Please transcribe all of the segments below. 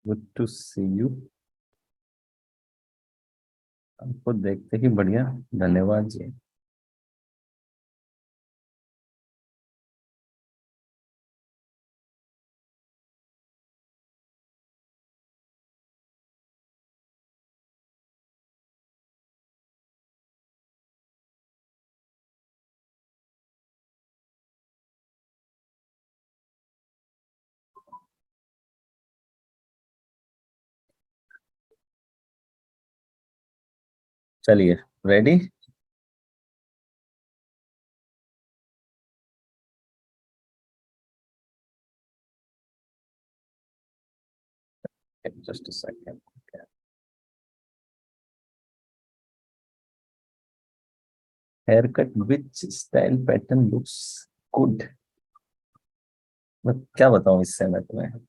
Good to C you. आपको देखते ही बढ़िया। धन्यवाद जी। चलिए, ready. Just a second. Hair cut which style pattern looks good. मैं क्या बताऊं इससे मैं तुम्हें।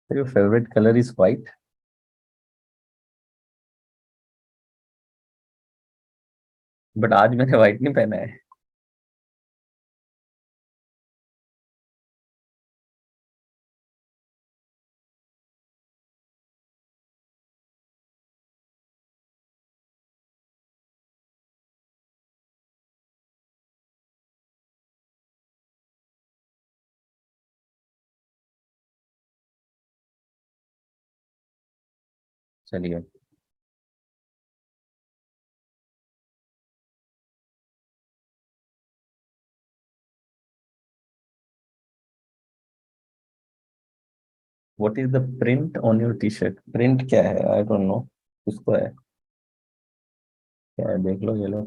Your favourite colour is white. But आज मैंने व्हाइट नहीं पहना है। चलिए। What is the print on your T shirt. Print क्या है? I don't know. उसको है। क्या है देख लो, ये लो।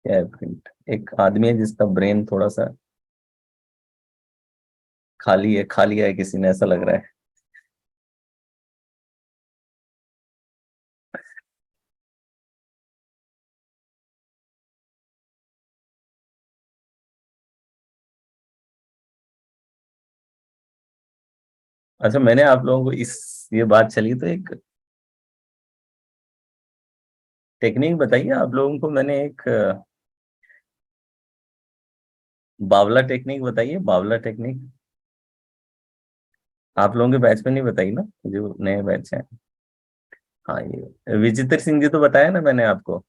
क्या है प्रिंट? एक आदमी है जिसका ब्रेन थोड़ा सा खाली है, खा लिया है किसी ने, ऐसा लग रहा है। अच्छा, मैंने आप लोगों को इस ये बात चली तो एक टेक्निक बताइए आप लोगों को। मैंने एक बावला टेक्निक बताइए, बावला टेक्निक। आप लोगों के बैच में नहीं बताई ना, जो नए बैच हैं। हाँ, ये विचित्र सिंह जी तो बताया ना मैंने आपको।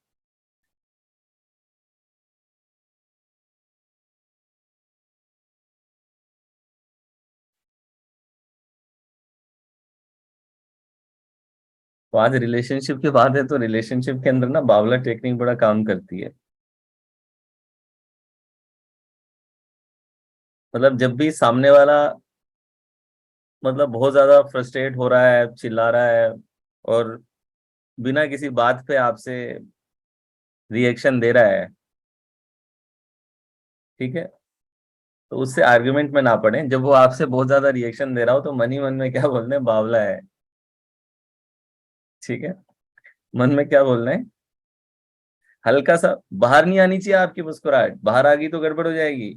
तो आज रिलेशनशिप की बात है, तो रिलेशनशिप के अंदर ना बावला टेक्निक बड़ा काम करती है। मतलब जब भी सामने वाला मतलब बहुत ज्यादा फ्रस्ट्रेट हो रहा है, चिल्ला रहा है, और बिना किसी बात पे आपसे रिएक्शन दे रहा है, ठीक है, तो उससे आर्गुमेंट में ना पड़े। जब वो आपसे बहुत ज्यादा रिएक्शन दे रहा हो तो मन ही मन में क्या बोलना है? बावला है। ठीक है। मन में क्या बोलना है? हल्का सा बाहर नहीं आनी चाहिए आपकी मुस्कुराहट, बाहर आ गई तो गड़बड़ हो जाएगी।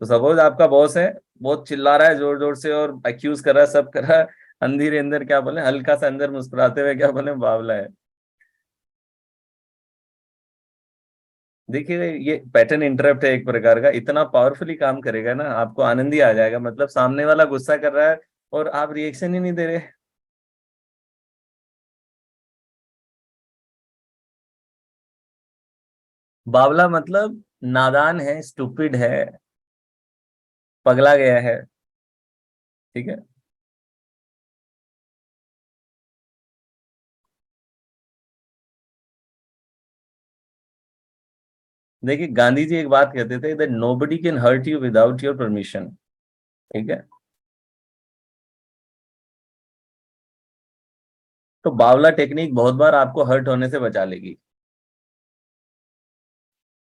तो सपोज आपका बॉस है, बहुत चिल्ला रहा है जोर जोर से और अक्यूज कर रहा है, सब कर रहा है, अंधेरे अंदर क्या बोले? हल्का सा अंदर मुस्कुराते हुए क्या बोले? बावला है। देखिए, ये पैटर्न इंटरप्ट है एक प्रकार का, इतना पावरफुली काम करेगा ना, आपको आनंद ही आ जाएगा। मतलब सामने वाला गुस्सा कर रहा है और आप रिएक्शन ही नहीं दे रहे। बावला मतलब नादान है, स्टूपिड है, पगला गया है। ठीक है। देखिए, गांधी जी एक बात कहते थे, that nobody can hurt you without your permission. ठीक है। तो बावला टेक्निक बहुत बार आपको हर्ट होने से बचा लेगी।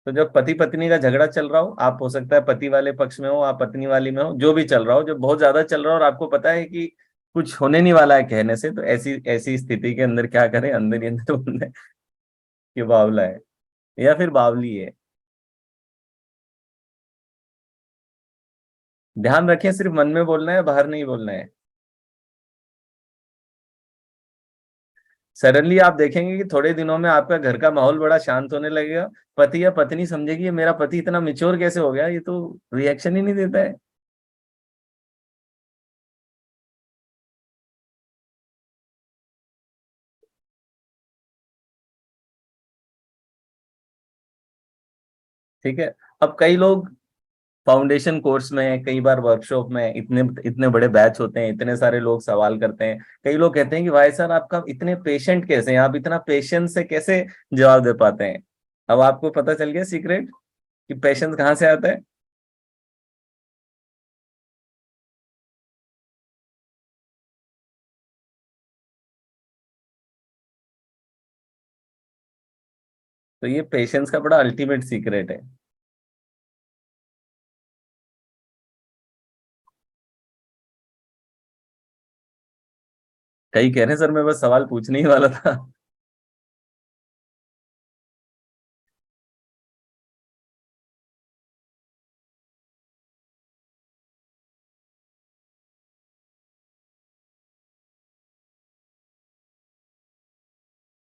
तो जब पति पत्नी का झगड़ा चल रहा हो, आप हो सकता है पति वाले पक्ष में हो, आप पत्नी वाली में हो, जो भी चल रहा हो, जब बहुत ज्यादा चल रहा हो और आपको पता है कि कुछ होने नहीं वाला है कहने से, तो ऐसी ऐसी स्थिति के अंदर क्या करें? अंदर ही अंदर बोलना है कि बावला है या फिर बावली है। ध्यान रखें, सिर्फ मन में बोलना है, बाहर नहीं बोलना है। सडनली आप देखेंगे कि थोड़े दिनों में आपका घर का माहौल बड़ा शांत होने लगेगा। पति या पत्नी समझेगी ये मेरा पति इतना मिच्योर कैसे हो गया, ये तो रिएक्शन ही नहीं देता है। ठीक है। अब कई लोग फाउंडेशन कोर्स में, कई बार वर्कशॉप में, इतने इतने बड़े बैच होते हैं, इतने सारे लोग सवाल करते हैं। कई लोग कहते हैं कि भाई सर आपका इतने पेशेंट कैसे हैं, आप इतना पेशेंस से कैसे जवाब दे पाते हैं। अब आपको पता चल गया सीक्रेट कि पेशेंस कहाँ से आता है। तो ये पेशेंस का बड़ा अल्टीमेट सीक्रेट है। कई कह रहे हैं सर मैं बस सवाल पूछने ही वाला था।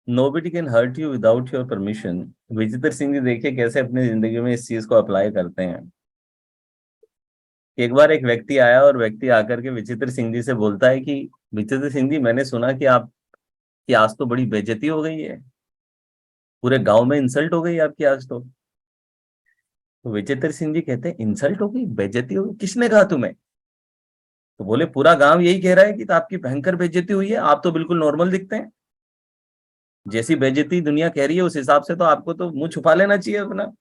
Nobody can hurt you without your permission. Vijender Singh ji देखिए कैसे अपनी जिंदगी में इस चीज को अप्लाई करते हैं। एक बार एक व्यक्ति आया और व्यक्ति आकर के विचित्र सिंह जी से बोलता है कि विचित्र सिंह जी मैंने सुना कि आप कि आज तो बड़ी बेइज्जती हो गई है, पूरे गांव में इंसल्ट हो गई आपकी आज तो। तो विचित्र सिंह जी कहते हैं इंसल्ट हो गई, बेइज्जती हो गई, किसने कहा तुम्हें? तो बोले पूरा गांव यही कह रहा है कि तो आपकी भयंकर बेइज्जती हुई है, आप तो बिल्कुल नॉर्मल दिखते हैं। जैसी बेइज्जती दुनिया कह रही है उस हिसाब से तो आपको तो मुंह छुपा लेना चाहिए अपना।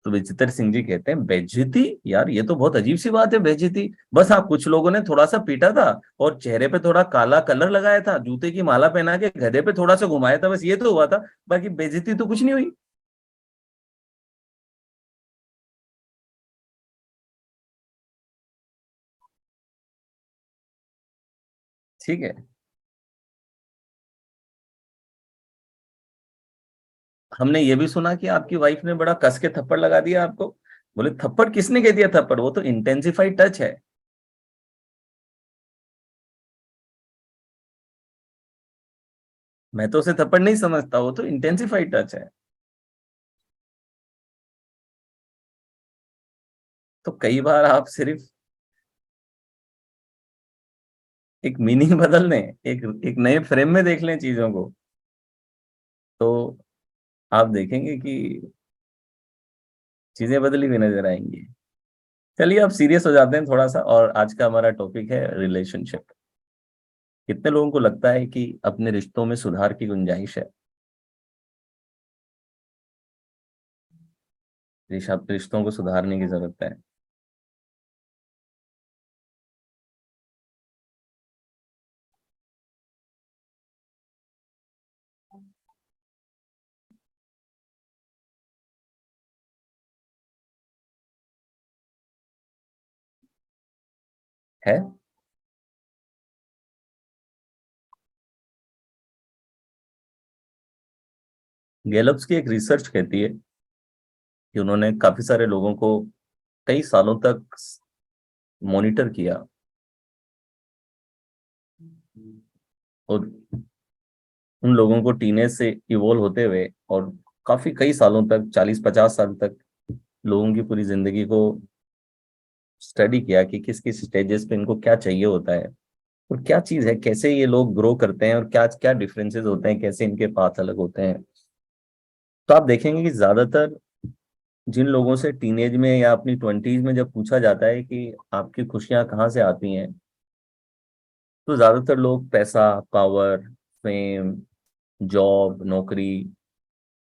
तो विचित्र सिंह जी कहते हैं बेइज्जती, यार ये तो बहुत अजीब सी बात है बेइज्जती। बस हाँ कुछ लोगों ने थोड़ा सा पीटा था और चेहरे पे थोड़ा काला कलर लगाया था, जूते की माला पहना के गधे पे थोड़ा सा घुमाया था, बस ये तो हुआ था। बाकी बेइज्जती तो कुछ नहीं हुई। ठीक है। हमने ये भी सुना कि आपकी वाइफ ने बड़ा कस के थप्पड़ लगा दिया आपको। बोले थप्पड़ किसने कह दिया थप्पड़, वो तो इंटेंसिफाइड टच है। मैं तो उसे थप्पड़ नहीं समझता, वो तो इंटेंसिफाइड टच है। तो कई बार आप सिर्फ एक मीनिंग बदल लें, एक एक नए फ्रेम में देख लें चीजों को, तो आप देखेंगे कि चीजें बदली हुई नजर आएंगी। चलिए अब सीरियस हो जाते हैं थोड़ा सा, और आज का हमारा टॉपिक है रिलेशनशिप। कितने लोगों को लगता है कि अपने रिश्तों में सुधार की गुंजाइश है? रिश्तों को सुधारने की जरूरत है। गैलप्स की एक रिसर्च कहती है कि उन्होंने काफी सारे लोगों को कई सालों तक मॉनिटर किया, और उन लोगों को टीनेज से इवोल्व होते हुए और काफी कई सालों तक 40-50 साल तक लोगों की पूरी जिंदगी को स्टडी किया कि किस किस स्टेजेस पे इनको क्या चाहिए होता है, और क्या चीज है, कैसे ये लोग ग्रो करते हैं, और क्या क्या डिफरेंसेस होते हैं, कैसे इनके पाथ अलग होते हैं। तो आप देखेंगे कि ज्यादातर जिन लोगों से टीनेज में या अपनी ट्वेंटीज में जब पूछा जाता है कि आपकी खुशियां कहाँ से आती हैं, तो ज्यादातर लोग पैसा, पावर, फेम, जॉब, नौकरी,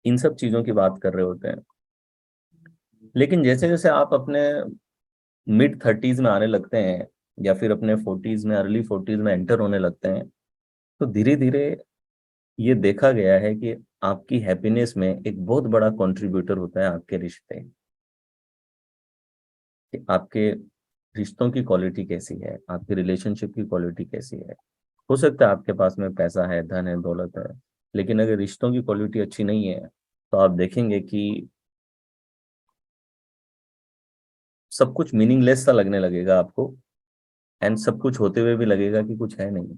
इन सब चीजों की बात कर रहे होते हैं। लेकिन जैसे जैसे आप अपने मिड 30s में आने लगते हैं, या फिर अपने 40s में, अर्ली 40s में एंटर होने लगते हैं, तो धीरे धीरे ये देखा गया है कि आपकी हैप्पीनेस में एक बहुत बड़ा कंट्रीब्यूटर होता है आपके रिश्ते, कि आपके रिश्तों की क्वालिटी कैसी है, आपकी रिलेशनशिप की क्वालिटी कैसी है। हो सकता है आपके पास में पैसा है, धन है, दौलत है, लेकिन अगर रिश्तों की क्वालिटी अच्छी नहीं है, तो आप देखेंगे कि सब कुछ मीनिंगलेस सा लगने लगेगा आपको, एंड सब कुछ होते हुए भी लगेगा कि कुछ है नहीं।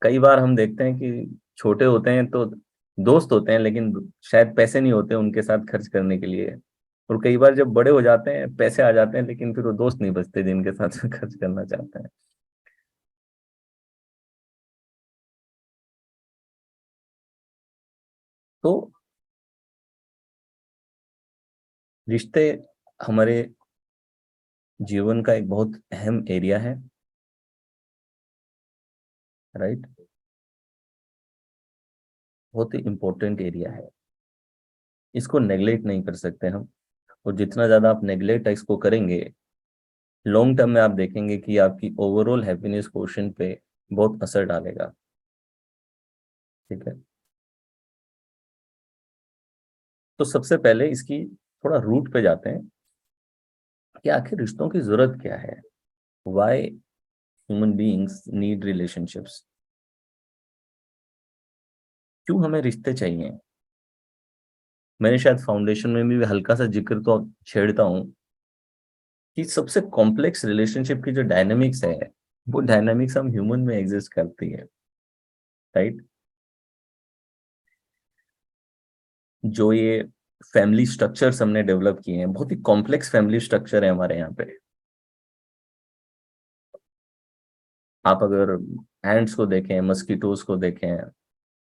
कई बार हम देखते हैं कि छोटे होते हैं तो दोस्त होते हैं, लेकिन शायद पैसे नहीं होते उनके साथ खर्च करने के लिए। और कई बार जब बड़े हो जाते हैं, पैसे आ जाते हैं, लेकिन फिर वो दोस्त नहीं बचते जिनके साथ खर्च करना चाहते हैं। तो रिश्ते हमारे जीवन का एक बहुत अहम एरिया है, राइट। बहुत ही इंपॉर्टेंट एरिया है, इसको नेग्लेक्ट नहीं कर सकते हम। और जितना ज्यादा आप नेग्लेक्ट इसको करेंगे, लॉन्ग टर्म में आप देखेंगे कि आपकी ओवरऑल हैप्पीनेस क्वोशिएंट पे बहुत असर डालेगा। ठीक है। तो सबसे पहले इसकी थोड़ा रूट पे जाते हैं कि आखिर रिश्तों की जरूरत क्या है। Why human beings need relationships. क्यों हमें रिश्ते चाहिए। मैंने शायद फाउंडेशन में भी हल्का सा जिक्र तो छेड़ता हूँ कि सबसे कॉम्प्लेक्स रिलेशनशिप की जो डायनामिक्स है, वो डायनामिक्स हम ह्यूमन में एग्जिस्ट करती है, राइट। जो ये फैमिली स्ट्रक्चर्स हमने डेवलप किए हैं, बहुत ही कॉम्प्लेक्स फैमिली स्ट्रक्चर है हमारे यहाँ पे। आप अगर एंड्स को देखें, मस्कीटोज को देखें,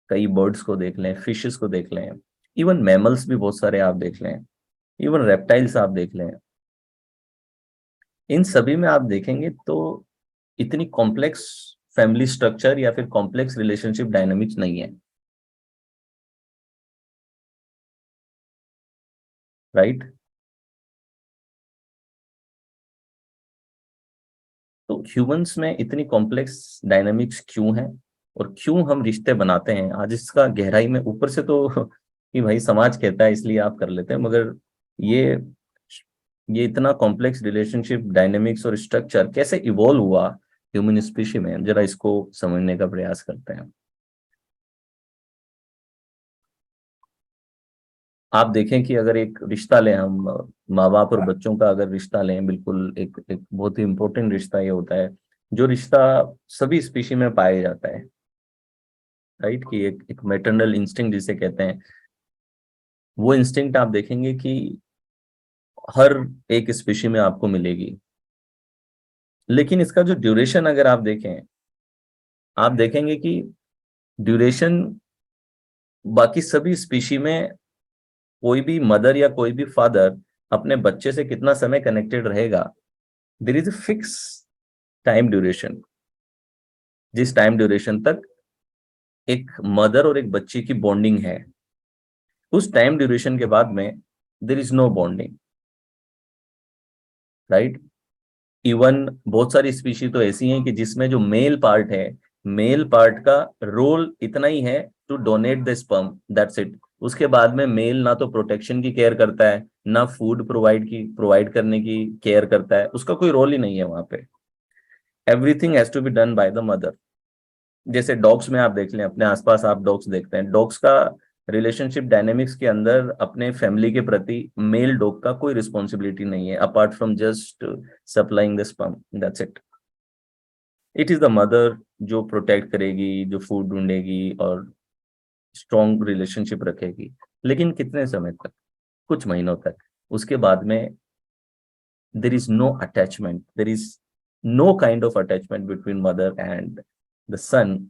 कई बर्ड्स को देख लें, फिशेस को देख लें, इवन मैमल्स भी बहुत सारे आप देख लें, इवन रेप्टाइल्स आप देख लें, इन सभी में आप देखेंगे तो इतनी कॉम्प्लेक्स फैमिली स्ट्रक्चर या फिर कॉम्प्लेक्स रिलेशनशिप डायनामिक्स नहीं है, राइट। तो ह्यूमंस में इतनी कॉम्प्लेक्स डायनामिक्स क्यों है, और क्यों हम रिश्ते बनाते हैं, आज इसका गहराई में ऊपर से तो कि भाई समाज कहता है इसलिए आप कर लेते हैं, मगर ये ये इतना कॉम्प्लेक्स रिलेशनशिप डायनेमिक्स और स्ट्रक्चर कैसे इवॉल्व हुआ ह्यूमन स्पीशी में, जरा इसको समझने का प्रयास करते हैं। आप देखें कि अगर एक रिश्ता लें हम, माँ बाप और बच्चों का अगर रिश्ता लें, बिल्कुल एक एक बहुत ही इंपॉर्टेंट रिश्ता ये होता है, जो रिश्ता सभी स्पीशी में पाया जाता है, राइट। कि एक मैटरनल इंस्टिंक्ट जिसे कहते हैं, वो इंस्टिंक्ट आप देखेंगे कि हर एक स्पीशी में आपको मिलेगी। लेकिन इसका जो ड्यूरेशन अगर आप देखें, आप देखेंगे कि ड्यूरेशन बाकी सभी स्पीशी में, कोई भी मदर या कोई भी फादर अपने बच्चे से कितना समय कनेक्टेड रहेगा, there is a fix time duration. जिस टाइम ड्यूरेशन तक एक मदर और एक बच्ची की बॉन्डिंग है, उस टाइम ड्यूरेशन के बाद में there is no bonding, right. Even बहुत सारी स्पीशी तो ऐसी हैं कि जिसमें जो मेल पार्ट है, मेल पार्ट का रोल इतना ही है to donate the sperm, that's it. उसके बाद में मेल ना तो प्रोटेक्शन की केयर करता है, ना फूड प्रोवाइड करने की केयर करता है, उसका कोई रोल ही नहीं है वहां पे। Everything has to be done by the mother. जैसे डॉग्स में आप देख लें, अपने आसपास आप डॉग्स देखते हैं, डॉग्स का रिलेशनशिप डायनेमिक्स के अंदर अपने फैमिली के प्रति मेल डॉग का कोई रिस्पॉन्सिबिलिटी नहीं है, apart from just supplying the sperm, that's it. It is the mother जो प्रोटेक्ट करेगी, जो फूड ढूंढेगी और स्ट्रॉन्ग रिलेशनशिप रखेगी। लेकिन कितने समय तक, कुछ महीनों तक। उसके बाद में there is no attachment, there is no kind of attachment between mother and the son.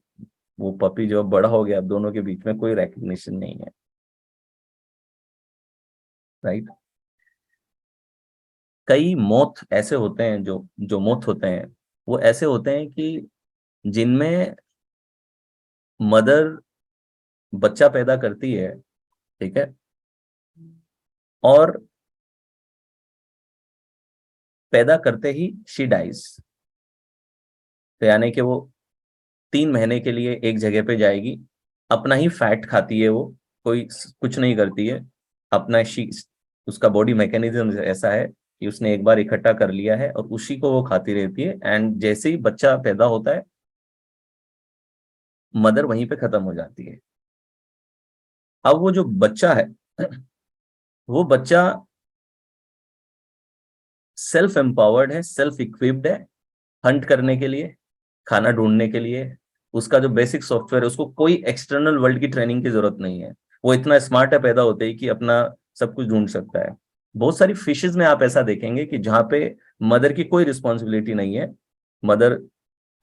वो पपी जो अब बड़ा हो गया, अब दोनों के बीच में कोई रिकग्निशन नहीं है, राइट। कई मौत ऐसे होते हैं, जो मौत होते हैं, वो ऐसे होते हैं कि जिनमें मदर बच्चा पैदा करती है, ठीक है, और पैदा करते ही शी डाइज। तो यानी कि वो 3 महीने के लिए एक जगह पे जाएगी, अपना ही फैट खाती है वो, कोई कुछ नहीं करती है। अपना शी, उसका बॉडी मैकेनिज्म ऐसा है कि उसने एक बार इकट्ठा कर लिया है और उसी को वो खाती रहती है, एंड जैसे ही बच्चा पैदा होता है, मदर वहीं पे खत्म हो जाती है। अब वो जो बच्चा है, वो बच्चा सेल्फ एम्पावर्ड है, सेल्फ इक्विप्ड है, हंट करने के लिए, खाना ढूंढने के लिए, उसका जो बेसिक सॉफ्टवेयर है उसको कोई एक्सटर्नल वर्ल्ड की ट्रेनिंग की जरूरत नहीं है। वो इतना स्मार्ट है पैदा होते ही कि अपना सब कुछ ढूंढ सकता है। बहुत सारी फिशेज में आप ऐसा देखेंगे कि जहां पे मदर की कोई रिस्पॉन्सिबिलिटी नहीं है। मदर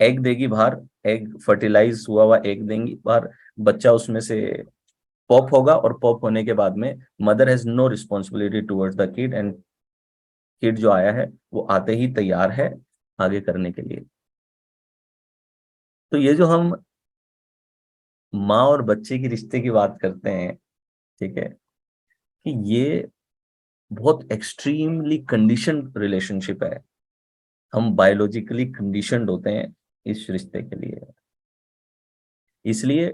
एग देगी बाहर, एग फर्टिलाइज हुआ हुआ एग देंगी बाहर, बच्चा उसमें से पॉप होगा, और पॉप होने के बाद में mother has no responsibility towards the kid, and kid जो आया है वो आते ही तैयार है आगे करने के लिए। तो ये जो हम माँ और बच्चे की रिश्ते की बात करते हैं, ठीक है, कि ये बहुत एक्सट्रीमली कंडीशनड रिलेशनशिप है। हम बायोलॉजिकली कंडीशनड होते हैं इस रिश्ते के लिए। इसलिए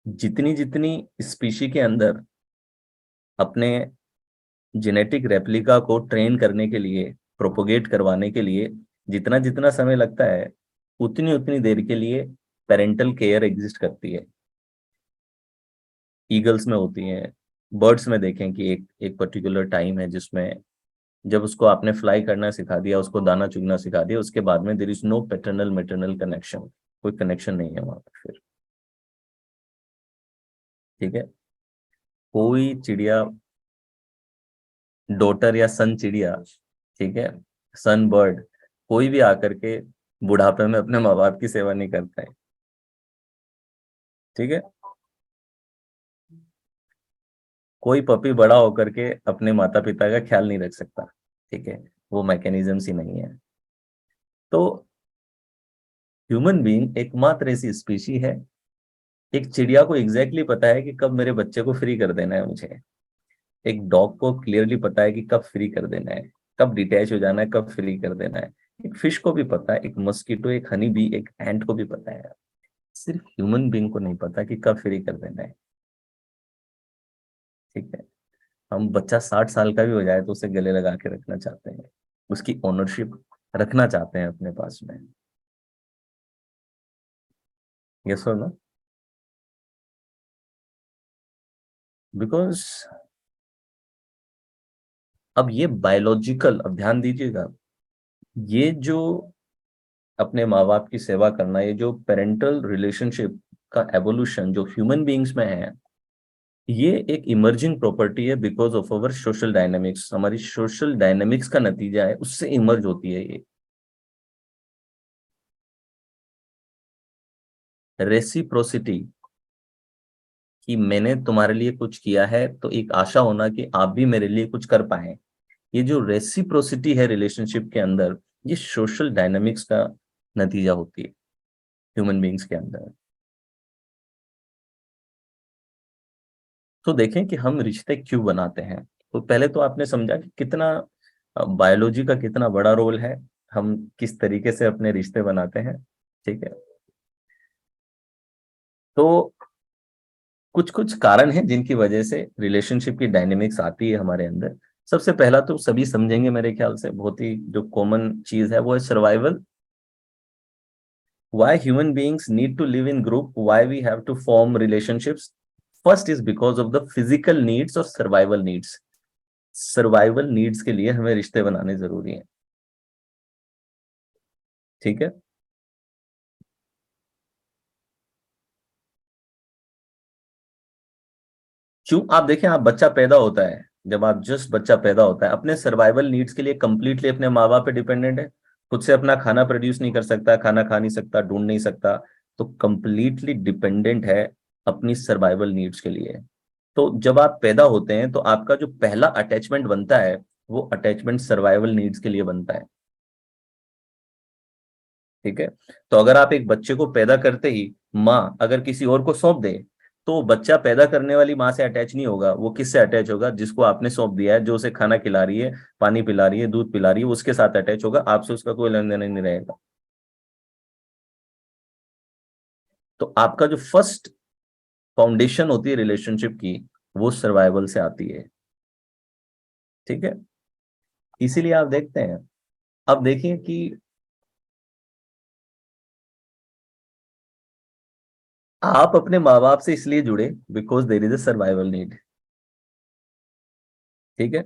जितनी जितनी स्पीशी के अंदर अपने जेनेटिक रेप्लिका को ट्रेन करने के लिए, प्रोपोगेट करवाने के लिए जितना जितना समय लगता है, उतनी उतनी देर के लिए पेरेंटल केयर एग्जिस्ट करती है। ईगल्स में होती हैं, बर्ड्स में देखें कि एक एक पर्टिकुलर टाइम है जिसमें जब उसको आपने फ्लाई करना सिखा दिया, उसको दाना चुगना सिखा दिया, उसके बाद में there is no paternal maternal connection, कोई कनेक्शन नहीं है वहां पर फिर। ठीक है, कोई चिड़िया, डॉटर या सन चिड़िया, ठीक है, सन बर्ड, कोई भी आकर के बुढ़ापे में अपने माँ बाप की सेवा नहीं करता है। ठीक है, कोई पपी बड़ा होकर के अपने माता पिता का ख्याल नहीं रख सकता। ठीक है, वो मैकेनिज्म्स ही नहीं है। तो ह्यूमन बीइंग एकमात्र ऐसी स्पीशी है, एक चिड़िया को एग्जैक्टली पता है कि कब मेरे बच्चे को फ्री कर देना है मुझे। एक डॉग को क्लियरली पता है कि कब फ्री कर देना है, कब डिटैच हो जाना है, कब फ्री कर देना है। एक फिश को भी पता है, एक मस्कीटो, एक हनी बी, एक एंट को भी पता है। सिर्फ ह्यूमन बीइंग को नहीं पता कि कब फ्री कर देना है। ठीक है, हम बच्चा 60 साल का भी हो जाए तो उसे गले लगा के रखना चाहते हैं, उसकी ओनरशिप रखना चाहते हैं अपने पास में। यस और नो? बिकॉज अब ये बायोलॉजिकल, अब ध्यान दीजिएगा, ये जो अपने माँ बाप की सेवा करना, ये जो पेरेंटल रिलेशनशिप का एवोल्यूशन जो ह्यूमन बीइंग्स में है, ये एक इमर्जिंग प्रॉपर्टी है because of our social dynamics. हमारी सोशल डायनामिक्स का नतीजा है, उससे इमर्ज होती है ये। रेसिप्रोसिटी, कि मैंने तुम्हारे लिए कुछ किया है तो एक आशा होना कि आप भी मेरे लिए कुछ कर पाए। ये जो रेसिप्रोसिटी है रिलेशनशिप के अंदर, ये सोशल डायनामिक्स का नतीजा होती है ह्यूमन बीइंग्स के अंदर। तो देखें कि हम रिश्ते क्यों बनाते हैं। तो पहले तो आपने समझा कि कितना बायोलॉजी का कितना बड़ा रोल है, हम किस तरीके से अपने रिश्ते बनाते हैं। ठीक है, तो कुछ कुछ कारण हैं जिनकी वजह से रिलेशनशिप की डायनेमिक्स आती है हमारे अंदर। सबसे पहला तो सभी समझेंगे मेरे ख्याल से, बहुत ही जो कॉमन चीज है वो है survival. Why human beings need to live in group, why we have to form relationships, first is because of the physical needs और survival needs। सर्वाइवल नीड्स के लिए हमें रिश्ते बनाने जरूरी हैं। ठीक है, क्यों? आप देखें, आप बच्चा पैदा होता है, जब आप जस्ट बच्चा पैदा होता है अपने सर्वाइवल नीड्स के लिए कंप्लीटली अपने माँ बाप पे डिपेंडेंट है। खुद से अपना खाना प्रोड्यूस नहीं कर सकता, खाना खा नहीं सकता, ढूंढ नहीं सकता, तो कंप्लीटली डिपेंडेंट है अपनी सर्वाइवल नीड्स के लिए। तो जब आप पैदा होते हैं तो आपका जो पहला अटैचमेंट बनता है, वो अटैचमेंट सर्वाइवल नीड्स के लिए बनता है। ठीक है, तो अगर आप एक बच्चे को पैदा करते ही माँ अगर किसी और को सौंप दे, तो बच्चा पैदा करने वाली माँ से अटैच नहीं होगा, वो किससे अटैच होगा? जिसको आपने सौंप दिया है, जो उसे खाना खिला रही है, पानी पिला रही है, दूध पिला रही है, उसके साथ अटैच होगा, आपसे उसका कोई लेन देन नहीं रहेगा। तो आपका जो फर्स्ट फाउंडेशन होती है रिलेशनशिप की, वो सर्वाइवल से आती है। ठीक है, इसीलिए आप देखते हैं, अब देखिए कि आप अपने माँ बाप से इसलिए जुड़े because there is a survival need. ठीक है,